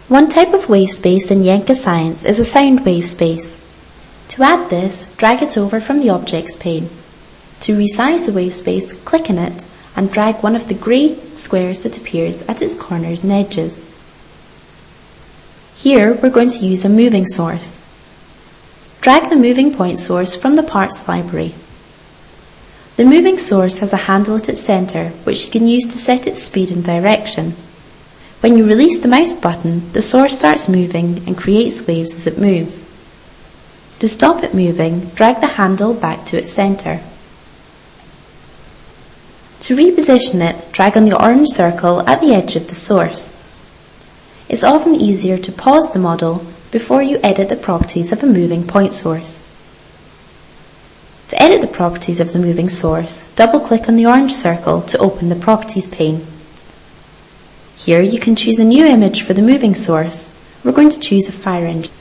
One type of wave space in Yenka science is a sound wave space. To add this, drag it over from the Objects pane. To resize the wave space, click on it and drag one of the grey squares that appears at its corners and edges. Here we're going to use a moving source. Drag the moving point source from the parts library. The moving source has a handle at its centre which you can use to set its speed and direction. When you release the mouse button, the source starts moving and creates waves as it moves. To stop it moving, drag the handle back to its centre. To reposition it, drag on the orange circle at the edge of the source. It's often easier to pause the model before you edit the properties of a moving point source. To edit the properties of the moving source, double-click on the orange circle to open the Properties pane. Here you can choose a new image for the moving source. We're going to choose a fire engine.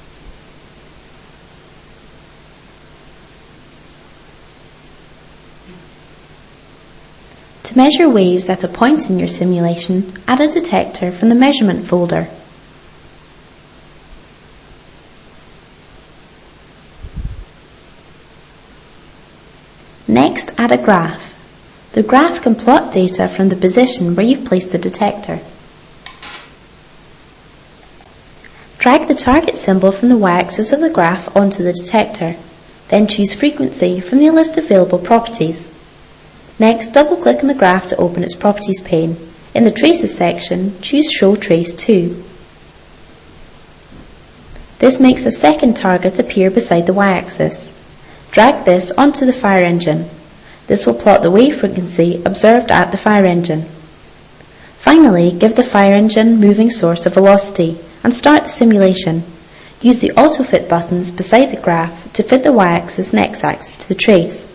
To measure waves at a point in your simulation, add a detector from the Measurement folder. Next, add a graph. The graph can plot data from the position where you've placed the detector. Drag the target symbol from the y-axis of the graph onto the detector, then choose Frequency from the list of available properties. Next, double-click on the graph to open its Properties pane. In the Traces section, choose Show Trace to. This makes a second target appear beside the y-axis. Drag this onto the fire engine. This will plot the wave frequency observed at the fire engine. Finally, give the fire engine moving source a velocity and start the simulation. Use the Auto Fit buttons beside the graph to fit the y-axis and x-axis to the trace.